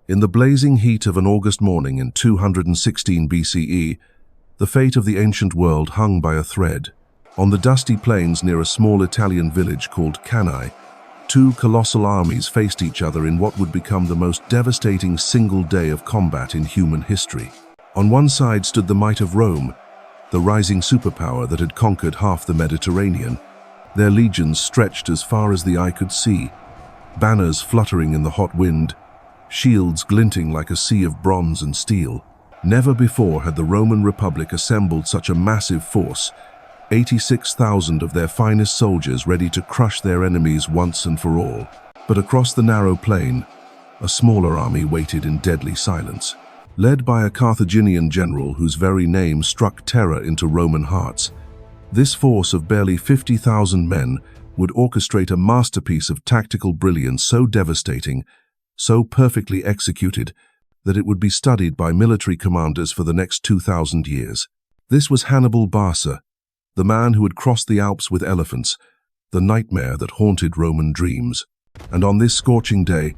In the blazing heat of an August morning in 216 BCE, the fate of the ancient world hung by a thread. On the dusty plains near a small Italian village called Cannae, two colossal armies faced each other in what would become the most devastating single day of combat in human history. On one side stood the might of Rome, the rising superpower that had conquered half the Mediterranean. Their legions stretched as far as the eye could see, banners fluttering in the hot wind, shields glinting like a sea of bronze and steel. Never before had the Roman Republic assembled such a massive force, 86,000 of their finest soldiers ready to crush their enemies once and for all. But across the narrow plain, a smaller army waited in deadly silence. Led by a Carthaginian general whose very name struck terror into Roman hearts, this force of barely 50,000 men would orchestrate a masterpiece of tactical brilliance so devastating, so perfectly executed, that it would be studied by military commanders for the next 2,000 years. This was Hannibal Barca, the man who had crossed the Alps with elephants, the nightmare that haunted Roman dreams. And on this scorching day,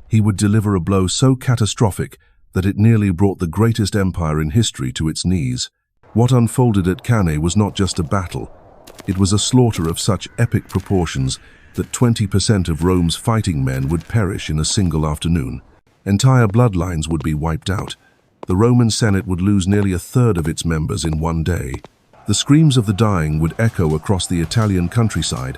he would deliver a blow so catastrophic that it nearly brought the greatest empire in history to its knees. What unfolded at Cannae was not just a battle. It was a slaughter of such epic proportions that 20% of Rome's fighting men would perish in a single afternoon. Entire bloodlines would be wiped out. The Roman Senate would lose nearly a third of its members in one day. The screams of the dying would echo across the Italian countryside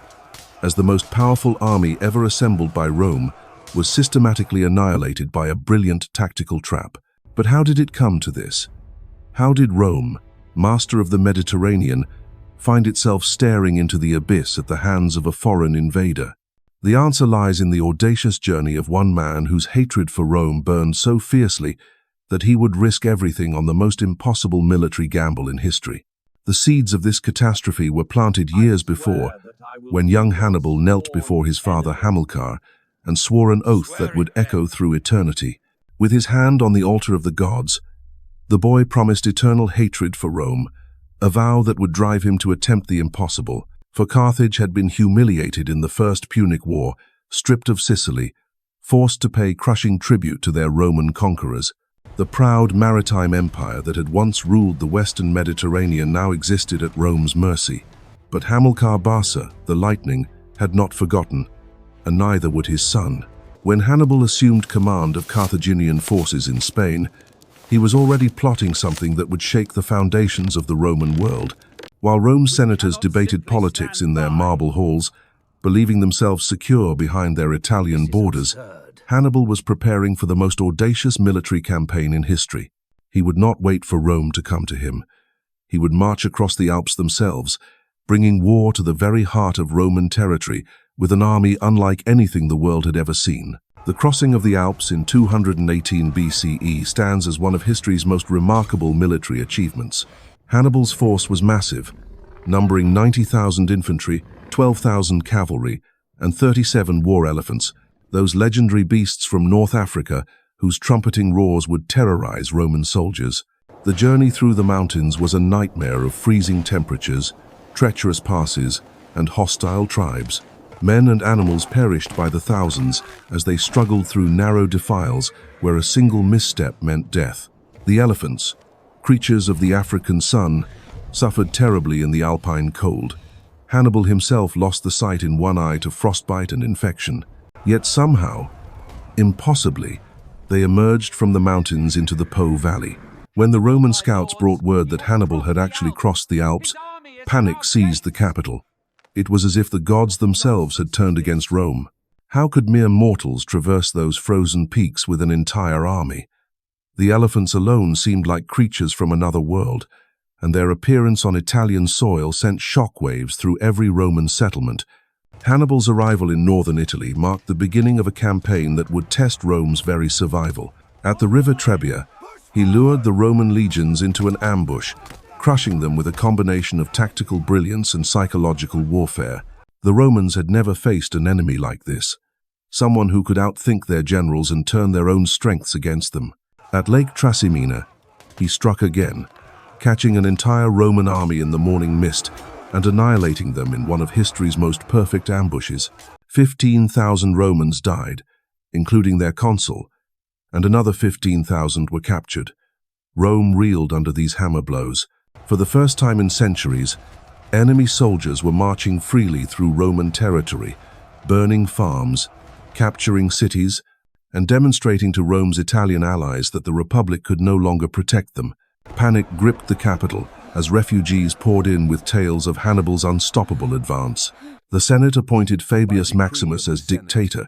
as the most powerful army ever assembled by Rome was systematically annihilated by a brilliant tactical trap. But how did it come to this? How did Rome, master of the Mediterranean, find itself staring into the abyss at the hands of a foreign invader? The answer lies in the audacious journey of one man whose hatred for Rome burned so fiercely that he would risk everything on the most impossible military gamble in history. The seeds of this catastrophe were planted years before, when young Hannibal knelt before his father Hamilcar and swore an oath that would echo through eternity. With his hand on the altar of the gods, the boy promised eternal hatred for Rome, a vow that would drive him to attempt the impossible. For Carthage had been humiliated in the First Punic War, stripped of Sicily, forced to pay crushing tribute to their Roman conquerors. The proud maritime empire that had once ruled the western Mediterranean now existed at Rome's mercy. But Hamilcar Barca, the lightning, had not forgotten, and neither would his son. When Hannibal assumed command of Carthaginian forces in Spain, he was already plotting something that would shake the foundations of the Roman world. While Rome's senators debated politics in their marble halls, believing themselves secure behind their Italian borders, Hannibal was preparing for the most audacious military campaign in history. He would not wait for Rome to come to him. He would march across the Alps themselves, bringing war to the very heart of Roman territory with an army unlike anything the world had ever seen. The crossing of the Alps in 218 BCE stands as one of history's most remarkable military achievements. Hannibal's force was massive, numbering 90,000 infantry, 12,000 cavalry, and 37 war elephants, those legendary beasts from North Africa whose trumpeting roars would terrorize Roman soldiers. The journey through the mountains was a nightmare of freezing temperatures, treacherous passes, and hostile tribes. Men and animals perished by the thousands as they struggled through narrow defiles where a single misstep meant death. The elephants, creatures of the African sun, suffered terribly in the alpine cold. Hannibal himself lost the sight in one eye to frostbite and infection. Yet somehow, impossibly, they emerged from the mountains into the Po Valley. When the Roman scouts brought word that Hannibal had actually crossed the Alps, panic seized the capital. It was as if the gods themselves had turned against Rome. How could mere mortals traverse those frozen peaks with an entire army? The elephants alone seemed like creatures from another world, and their appearance on Italian soil sent shockwaves through every Roman settlement. Hannibal's arrival in northern Italy marked the beginning of a campaign that would test Rome's very survival. At the river Trebia, he lured the Roman legions into an ambush, crushing them with a combination of tactical brilliance and psychological warfare. The Romans had never faced an enemy like this, someone who could outthink their generals and turn their own strengths against them. At Lake Trasimene, he struck again, catching an entire Roman army in the morning mist and annihilating them in one of history's most perfect ambushes. 15,000 Romans died, including their consul, and another 15,000 were captured. Rome reeled under these hammer blows. For the first time in centuries, enemy soldiers were marching freely through Roman territory, burning farms, capturing cities, and demonstrating to Rome's Italian allies that the Republic could no longer protect them. Panic gripped the capital as refugees poured in with tales of Hannibal's unstoppable advance. The Senate appointed Fabius Maximus as dictator,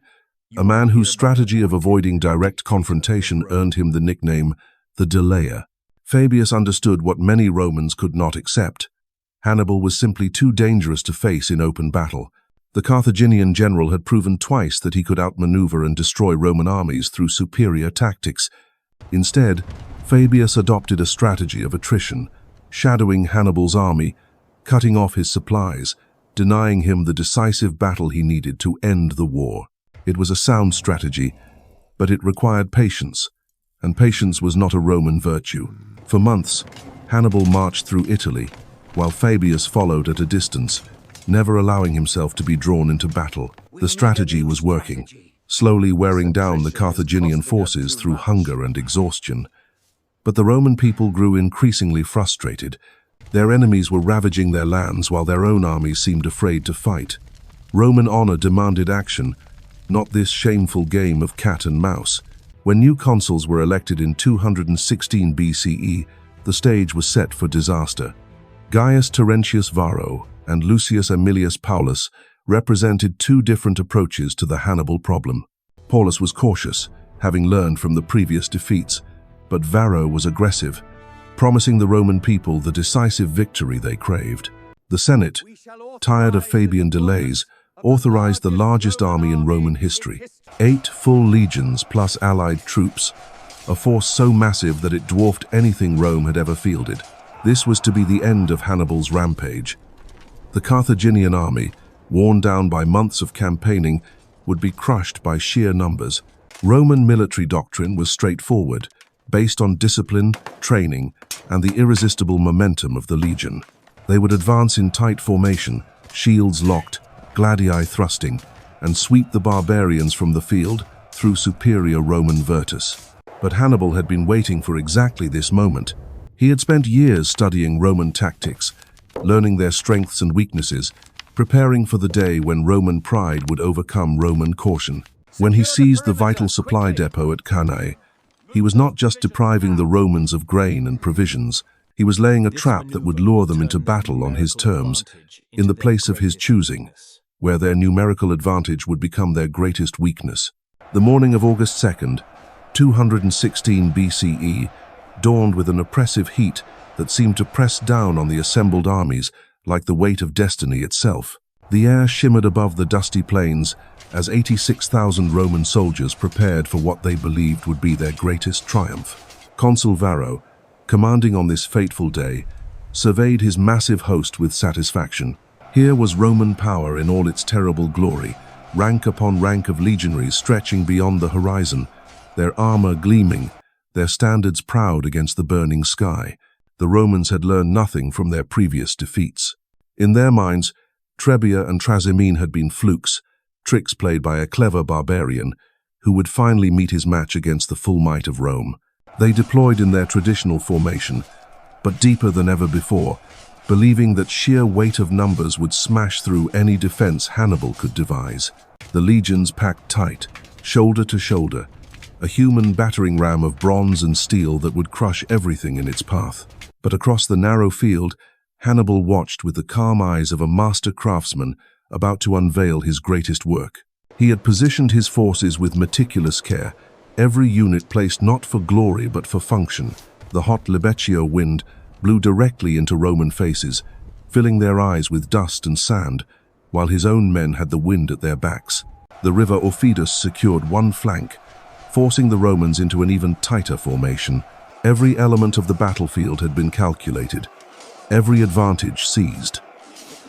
a man whose strategy of avoiding direct confrontation earned him the nickname the Delayer. Fabius understood what many Romans could not accept. Hannibal was simply too dangerous to face in open battle. The Carthaginian general had proven twice that he could outmaneuver and destroy Roman armies through superior tactics. Instead, Fabius adopted a strategy of attrition, shadowing Hannibal's army, cutting off his supplies, denying him the decisive battle he needed to end the war. It was a sound strategy, but it required patience, and patience was not a Roman virtue. For months, Hannibal marched through Italy, while Fabius followed at a distance, never allowing himself to be drawn into battle. The strategy was working, slowly wearing down the Carthaginian forces through hunger and exhaustion. But the Roman people grew increasingly frustrated. Their enemies were ravaging their lands while their own armies seemed afraid to fight. Roman honor demanded action, not this shameful game of cat and mouse. When new consuls were elected in 216 BCE, the stage was set for disaster. Gaius Terentius Varro and Lucius Aemilius Paullus represented two different approaches to the Hannibal problem. Paullus was cautious, having learned from the previous defeats, but Varro was aggressive, promising the Roman people the decisive victory they craved. The Senate, tired of Fabian delays, authorized the largest army in Roman history. 8 full legions plus allied troops, a force so massive that it dwarfed anything Rome had ever fielded. This was to be the end of Hannibal's rampage. The Carthaginian army, worn down by months of campaigning, would be crushed by sheer numbers. Roman military doctrine was straightforward, based on discipline, training, and the irresistible momentum of the legion. They would advance in tight formation, shields locked, gladii thrusting, and sweep the barbarians from the field through superior Roman virtus. But Hannibal had been waiting for exactly this moment. He had spent years studying Roman tactics, learning their strengths and weaknesses, preparing for the day when Roman pride would overcome Roman caution. When he seized the vital supply depot at Cannae, he was not just depriving the Romans of grain and provisions, he was laying a trap that would lure them into battle on his terms, in the place of his choosing, where their numerical advantage would become their greatest weakness. The morning of August 2nd, 216 BCE, dawned with an oppressive heat that seemed to press down on the assembled armies like the weight of destiny itself. The air shimmered above the dusty plains as 86,000 Roman soldiers prepared for what they believed would be their greatest triumph. Consul Varro, commanding on this fateful day, surveyed his massive host with satisfaction. Here was Roman power in all its terrible glory, rank upon rank of legionaries stretching beyond the horizon, their armor gleaming, their standards proud against the burning sky. The Romans had learned nothing from their previous defeats. In their minds, Trebia and Trasimene had been flukes, tricks played by a clever barbarian who would finally meet his match against the full might of Rome. They deployed in their traditional formation, but deeper than ever before, believing that sheer weight of numbers would smash through any defense Hannibal could devise. The legions packed tight, shoulder to shoulder, a human battering ram of bronze and steel that would crush everything in its path. But across the narrow field, Hannibal watched with the calm eyes of a master craftsman about to unveil his greatest work. He had positioned his forces with meticulous care, every unit placed not for glory but for function. The hot Libeccio wind blew directly into Roman faces, filling their eyes with dust and sand, while his own men had the wind at their backs. The river Aufidus secured one flank, forcing the Romans into an even tighter formation. Every element of the battlefield had been calculated, every advantage seized.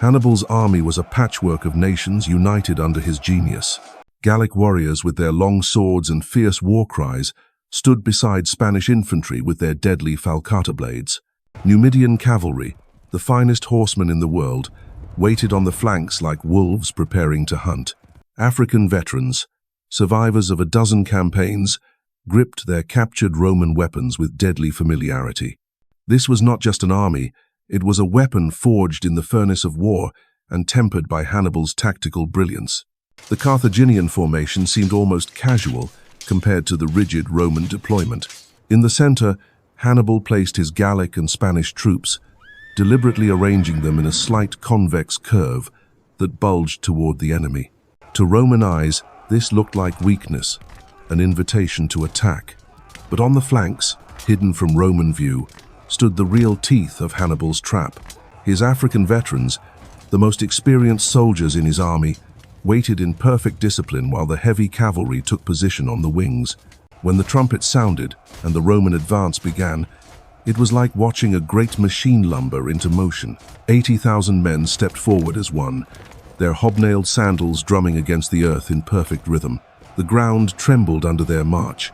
Hannibal's army was a patchwork of nations united under his genius. Gallic warriors with their long swords and fierce war cries stood beside Spanish infantry with their deadly falcata blades. Numidian cavalry, the finest horsemen in the world, waited on the flanks like wolves preparing to hunt. African veterans, survivors of a dozen campaigns, gripped their captured Roman weapons with deadly familiarity. This was not just an army, it was a weapon forged in the furnace of war and tempered by Hannibal's tactical brilliance. The Carthaginian formation seemed almost casual compared to the rigid Roman deployment. In the center, Hannibal placed his Gallic and Spanish troops, deliberately arranging them in a slight convex curve that bulged toward the enemy. To Roman eyes, this looked like weakness, an invitation to attack. But on the flanks, hidden from Roman view, stood the real teeth of Hannibal's trap. His African veterans, the most experienced soldiers in his army, waited in perfect discipline while the heavy cavalry took position on the wings. When the trumpet sounded and the Roman advance began, it was like watching a great machine lumber into motion. 80,000 men stepped forward as one, their hobnailed sandals drumming against the earth in perfect rhythm. The ground trembled under their march,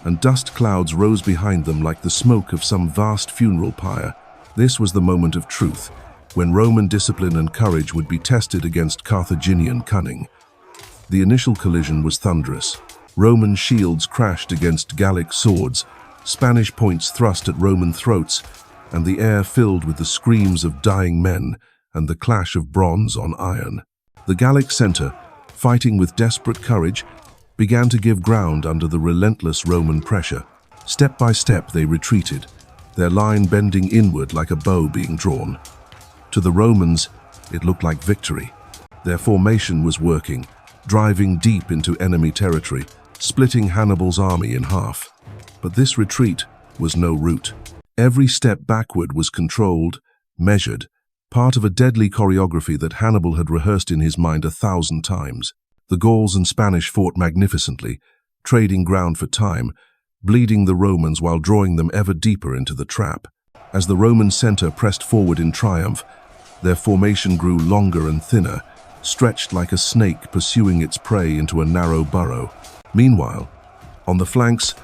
and dust clouds rose behind them like the smoke of some vast funeral pyre. This was the moment of truth, when Roman discipline and courage would be tested against Carthaginian cunning. The initial collision was thunderous. Roman shields crashed against Gallic swords, Spanish points thrust at Roman throats, and the air filled with the screams of dying men and the clash of bronze on iron. The Gallic center, fighting with desperate courage, began to give ground under the relentless Roman pressure. Step by step they retreated, their line bending inward like a bow being drawn. To the Romans, it looked like victory. Their formation was working, driving deep into enemy territory, splitting Hannibal's army in half. But this retreat was no rout. Every step backward was controlled, measured, part of a deadly choreography that Hannibal had rehearsed in his mind 1,000 times. The Gauls and Spanish fought magnificently, trading ground for time, bleeding the Romans while drawing them ever deeper into the trap. As the Roman center pressed forward in triumph, their formation grew longer and thinner, stretched like a snake pursuing its prey into a narrow burrow. Meanwhile, on the flanks,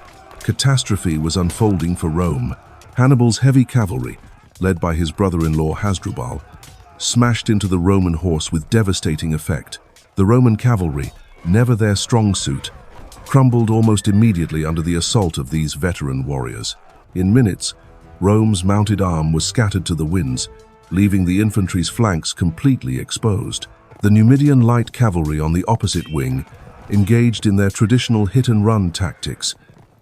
catastrophe was unfolding for Rome. Hannibal's heavy cavalry, led by his brother-in-law Hasdrubal, smashed into the Roman horse with devastating effect. The Roman cavalry, never their strong suit, crumbled almost immediately under the assault of these veteran warriors. In minutes, Rome's mounted arm was scattered to the winds, leaving the infantry's flanks completely exposed. The Numidian light cavalry on the opposite wing engaged in their traditional hit-and-run tactics,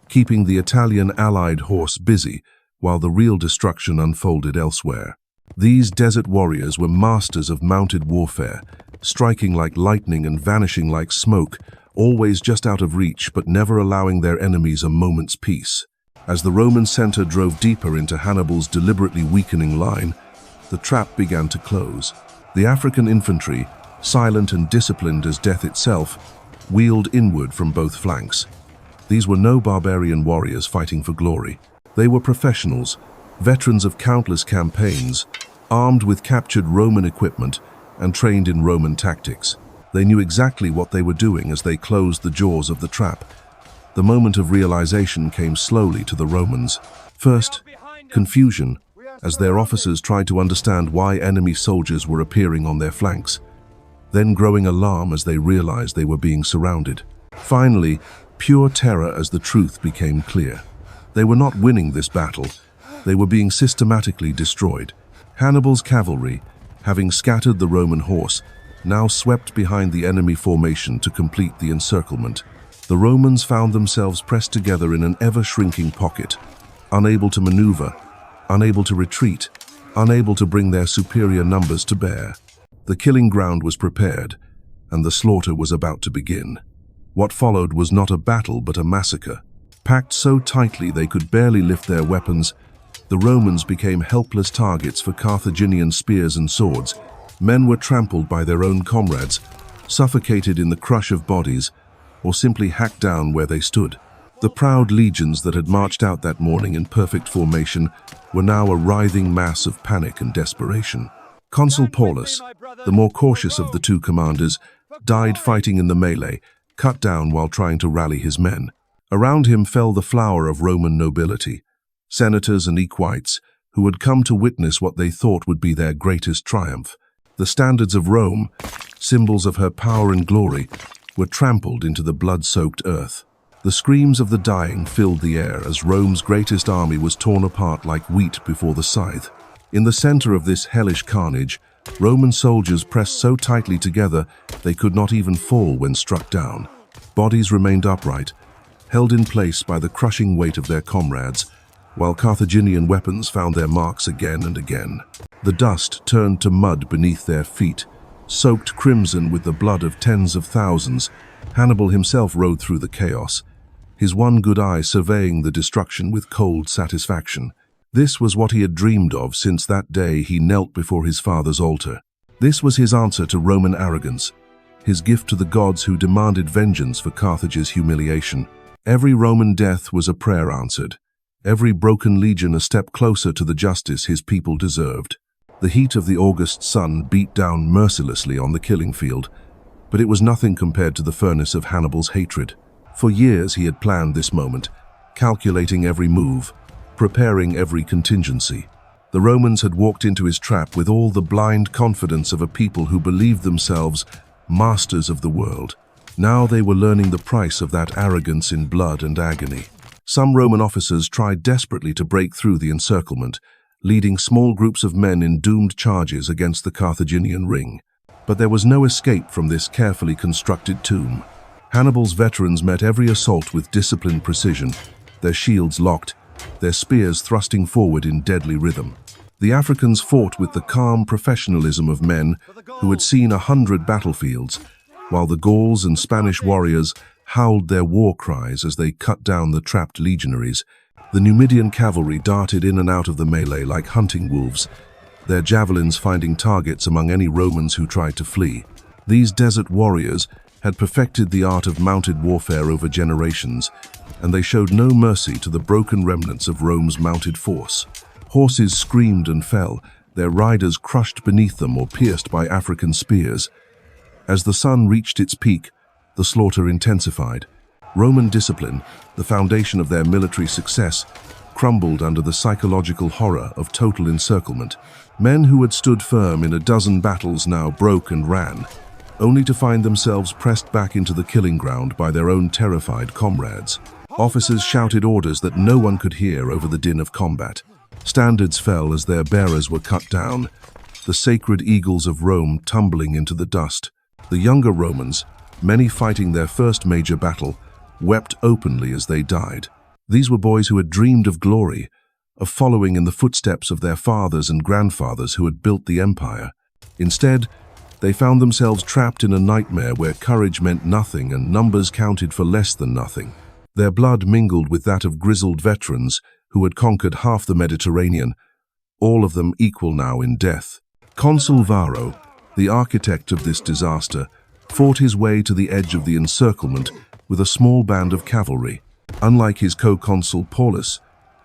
keeping the Italian allied horse busy while the real destruction unfolded elsewhere. These desert warriors were masters of mounted warfare, striking like lightning and vanishing like smoke, always just out of reach but never allowing their enemies a moment's peace. As the Roman center drove deeper into Hannibal's deliberately weakening line, the trap began to close. The African infantry, silent and disciplined as death itself, wheeled inward from both flanks. These were no barbarian warriors fighting for glory. They were professionals, veterans of countless campaigns, armed with captured Roman equipment and trained in Roman tactics. They knew exactly what they were doing as they closed the jaws of the trap. The moment of realization came slowly to the Romans. First, confusion, as their officers tried to understand why enemy soldiers were appearing on their flanks. Then growing alarm as they realized they were being surrounded. Finally, pure terror as the truth became clear. They were not winning this battle. They were being systematically destroyed. Hannibal's cavalry, having scattered the Roman horse, now swept behind the enemy formation to complete the encirclement. The Romans found themselves pressed together in an ever-shrinking pocket, unable to maneuver, unable to retreat, unable to bring their superior numbers to bear. The killing ground was prepared, and the slaughter was about to begin. What followed was not a battle but a massacre. Packed so tightly they could barely lift their weapons, the Romans became helpless targets for Carthaginian spears and swords. Men were trampled by their own comrades, suffocated in the crush of bodies, or simply hacked down where they stood. The proud legions that had marched out that morning in perfect formation were now a writhing mass of panic and desperation. Consul Paullus, the more cautious of the two commanders, died fighting in the melee, cut down while trying to rally his men. Around him fell the flower of Roman nobility, senators and equites who had come to witness what they thought would be their greatest triumph. The standards of Rome, symbols of her power and glory, were trampled into the blood-soaked earth. The screams of the dying filled the air as Rome's greatest army was torn apart like wheat before the scythe. In the center of this hellish carnage, Roman soldiers pressed so tightly together they could not even fall when struck down. Bodies remained upright, held in place by the crushing weight of their comrades, while Carthaginian weapons found their marks again and again. The dust turned to mud beneath their feet, soaked crimson with the blood of tens of thousands. Hannibal himself rode through the chaos, his one good eye surveying the destruction with cold satisfaction. This was what he had dreamed of since that day he knelt before his father's altar. This was his answer to Roman arrogance, his gift to the gods who demanded vengeance for Carthage's humiliation. Every Roman death was a prayer answered, every broken legion a step closer to the justice his people deserved. The heat of the August sun beat down mercilessly on the killing field, but it was nothing compared to the furnace of Hannibal's hatred. For years he had planned this moment, calculating every move, preparing every contingency. The Romans had walked into his trap with all the blind confidence of a people who believed themselves masters of the world. Now they were learning the price of that arrogance in blood and agony. Some Roman officers tried desperately to break through the encirclement, leading small groups of men in doomed charges against the Carthaginian ring. But there was no escape from this carefully constructed tomb. Hannibal's veterans met every assault with disciplined precision, their shields locked, their spears thrusting forward in deadly rhythm. The Africans fought with the calm professionalism of men who had seen 100 battlefields, while the Gauls and Spanish warriors howled their war cries as they cut down the trapped legionaries. The Numidian cavalry darted in and out of the melee like hunting wolves, their javelins finding targets among any Romans who tried to flee. These desert warriors had perfected the art of mounted warfare over generations, and they showed no mercy to the broken remnants of Rome's mounted force. Horses screamed and fell, their riders crushed beneath them or pierced by African spears. As the sun reached its peak, the slaughter intensified. Roman discipline, the foundation of their military success, crumbled under the psychological horror of total encirclement. Men who had stood firm in a dozen battles now broke and ran, only to find themselves pressed back into the killing ground by their own terrified comrades. Officers shouted orders that no one could hear over the din of combat. Standards fell as their bearers were cut down, the sacred eagles of Rome tumbling into the dust. The younger Romans, many fighting their first major battle, wept openly as they died. These were boys who had dreamed of glory, of following in the footsteps of their fathers and grandfathers who had built the empire. Instead, they found themselves trapped in a nightmare where courage meant nothing and numbers counted for less than nothing. Their blood mingled with that of grizzled veterans who had conquered half the Mediterranean, all of them equal now in death. Consul Varro, the architect of this disaster, fought his way to the edge of the encirclement with a small band of cavalry. Unlike his co-consul Paullus,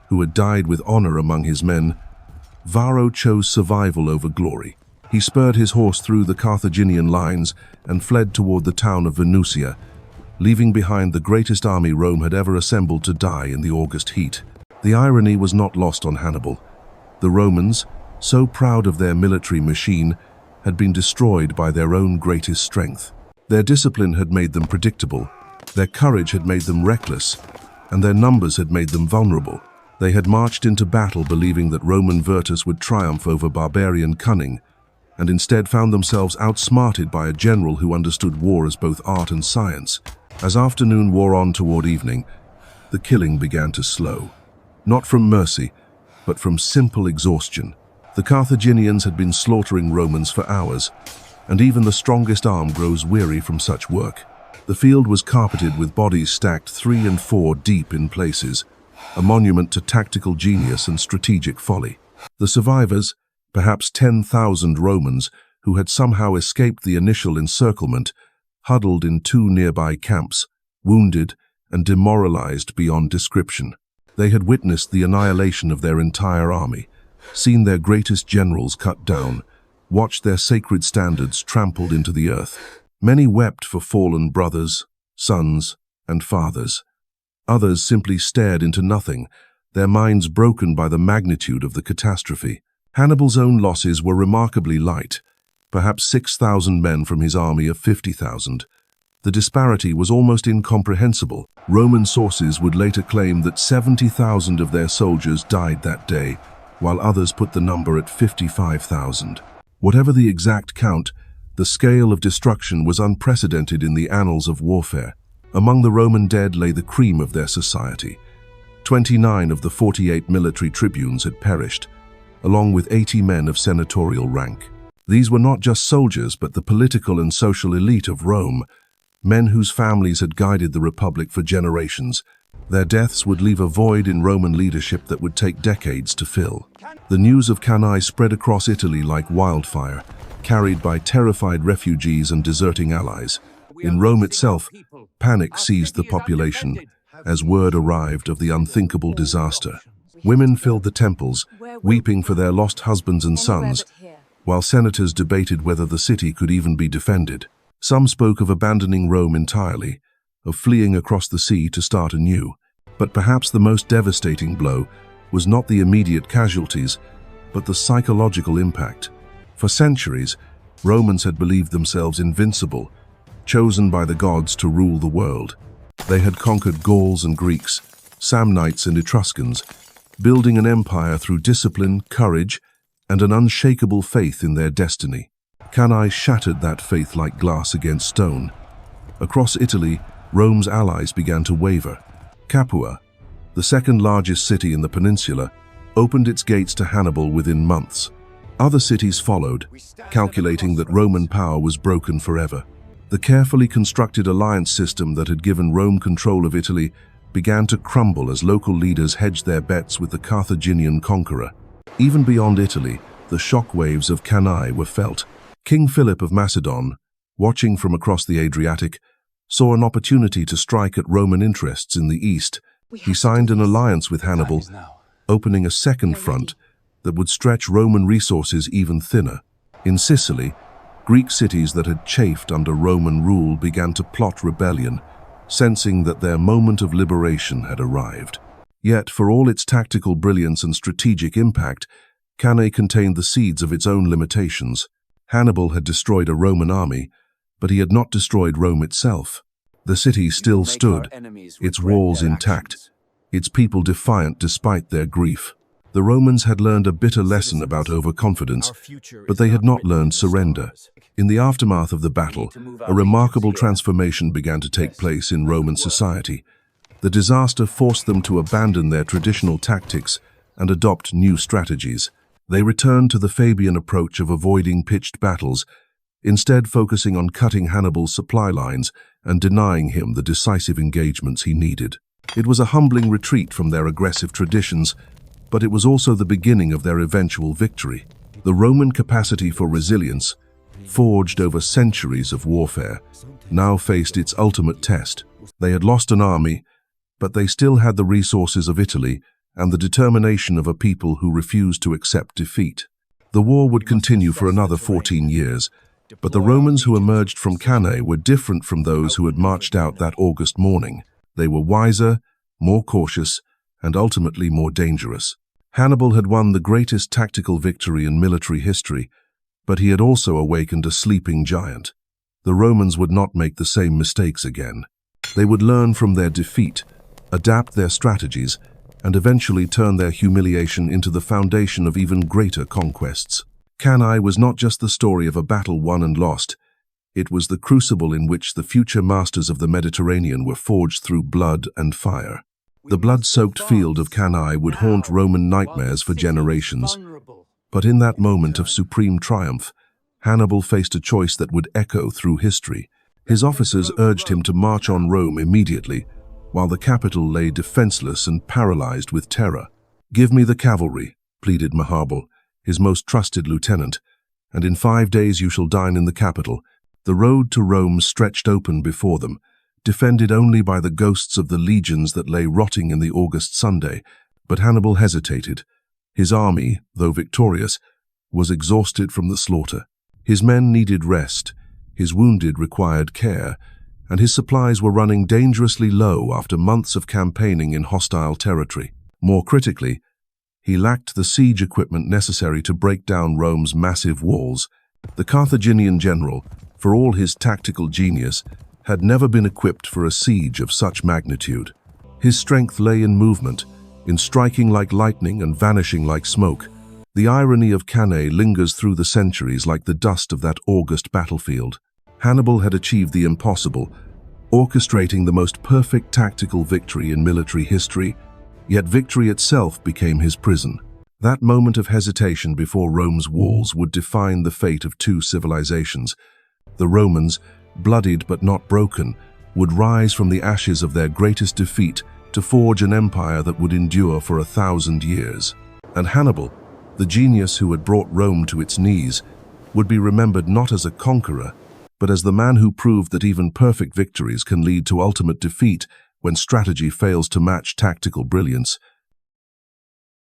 who had died with honor among his men, Varro chose survival over glory. He spurred his horse through the Carthaginian lines and fled toward the town of Venusia, leaving behind the greatest army Rome had ever assembled to die in the August heat. The irony was not lost on Hannibal. The Romans, so proud of their military machine, had been destroyed by their own greatest strength. Their discipline had made them predictable, their courage had made them reckless, and their numbers had made them vulnerable. They had marched into battle believing that Roman virtus would triumph over barbarian cunning, and instead found themselves outsmarted by a general who understood war as both art and science. As afternoon wore on toward evening, the killing began to slow. Not from mercy, but from simple exhaustion. The Carthaginians had been slaughtering Romans for hours, and even the strongest arm grows weary from such work. The field was carpeted with bodies stacked 3 and 4 deep in places, a monument to tactical genius and strategic folly. The survivors, perhaps 10,000 Romans who had somehow escaped the initial encirclement, huddled in 2 nearby camps, wounded and demoralized beyond description. They had witnessed the annihilation of their entire army, seen their greatest generals cut down, watched their sacred standards trampled into the earth. Many wept for fallen brothers, sons, and fathers. Others simply stared into nothing, their minds broken by the magnitude of the catastrophe. Hannibal's own losses were remarkably light, perhaps 6,000 men from his army of 50,000. The disparity was almost incomprehensible. Roman sources would later claim that 70,000 of their soldiers died that day, while others put the number at 55,000. Whatever the exact count, the scale of destruction was unprecedented in the annals of warfare. Among the Roman dead lay the cream of their society. 29 of the 48 military tribunes had perished, along with 80 men of senatorial rank. These were not just soldiers, but the political and social elite of Rome, men whose families had guided the Republic for generations. Their deaths would leave a void in Roman leadership that would take decades to fill. The news of Cannae spread across Italy like wildfire, carried by terrified refugees and deserting allies. In Rome itself, panic seized the population as word arrived of the unthinkable disaster. Women filled the temples, weeping for their lost husbands and sons, while senators debated whether the city could even be defended. Some spoke of abandoning Rome entirely, of fleeing across the sea to start anew. But perhaps the most devastating blow was not the immediate casualties, but the psychological impact. For centuries, Romans had believed themselves invincible, chosen by the gods to rule the world. They had conquered Gauls and Greeks, Samnites and Etruscans, building an empire through discipline, courage, and an unshakable faith in their destiny. Cannae shattered that faith like glass against stone. Across Italy, Rome's allies began to waver. Capua, the second largest city in the peninsula, opened its gates to Hannibal within months. Other cities followed, calculating that Roman power was broken forever. The carefully constructed alliance system that had given Rome control of Italy began to crumble as local leaders hedged their bets with the Carthaginian conqueror. Even beyond Italy, the shockwaves of Cannae were felt. King Philip of Macedon, watching from across the Adriatic, saw an opportunity to strike at Roman interests in the east. He signed an alliance with Hannibal, opening a second front that would stretch Roman resources even thinner. In Sicily, Greek cities that had chafed under Roman rule began to plot rebellion, sensing that their moment of liberation had arrived. Yet, for all its tactical brilliance and strategic impact, Cannae contained the seeds of its own limitations. Hannibal had destroyed a Roman army, but he had not destroyed Rome itself. The city still stood, its walls intact, its people defiant despite their grief. The Romans had learned a bitter lesson about overconfidence, but they had not learned surrender. In the aftermath of the battle, a remarkable transformation began to take place in Roman society. The disaster forced them to abandon their traditional tactics and adopt new strategies. They returned to the Fabian approach of avoiding pitched battles, instead focusing on cutting Hannibal's supply lines and denying him the decisive engagements he needed. It was a humbling retreat from their aggressive traditions, but it was also the beginning of their eventual victory. The Roman capacity for resilience, forged over centuries of warfare, now faced its ultimate test. They had lost an army, but they still had the resources of Italy and the determination of a people who refused to accept defeat. The war would continue for another 14 years, but the Romans who emerged from Cannae were different from those who had marched out that August morning. They were wiser, more cautious, and ultimately more dangerous. Hannibal had won the greatest tactical victory in military history, but he had also awakened a sleeping giant. The Romans would not make the same mistakes again. They would learn from their defeat, adapt their strategies, and eventually turn their humiliation into the foundation of even greater conquests. Cannae was not just the story of a battle won and lost. It was the crucible in which the future masters of the Mediterranean were forged through blood and fire. The blood-soaked field of Cannae would haunt Roman nightmares for generations. But in that moment of supreme triumph, Hannibal faced a choice that would echo through history. His officers urged him to march on Rome immediately, while the capital lay defenseless and paralyzed with terror. "Give me the cavalry," pleaded Maharbal, his most trusted lieutenant, "and in 5 days you shall dine in the capital." The road to Rome stretched open before them, defended only by the ghosts of the legions that lay rotting in the August Sunday. But Hannibal hesitated. His army, though victorious, was exhausted from the slaughter. His men needed rest, his wounded required care, and his supplies were running dangerously low after months of campaigning in hostile territory. More critically, he lacked the siege equipment necessary to break down Rome's massive walls. The Carthaginian general, for all his tactical genius, had never been equipped for a siege of such magnitude. His strength lay in movement, in striking like lightning and vanishing like smoke. The irony of Cannae lingers through the centuries like the dust of that August battlefield. Hannibal had achieved the impossible, orchestrating the most perfect tactical victory in military history, yet victory itself became his prison. That moment of hesitation before Rome's walls would define the fate of two civilizations. The Romans, bloodied but not broken, would rise from the ashes of their greatest defeat to forge an empire that would endure for 1,000 years. And Hannibal, the genius who had brought Rome to its knees, would be remembered not as a conqueror, but as the man who proved that even perfect victories can lead to ultimate defeat when strategy fails to match tactical brilliance.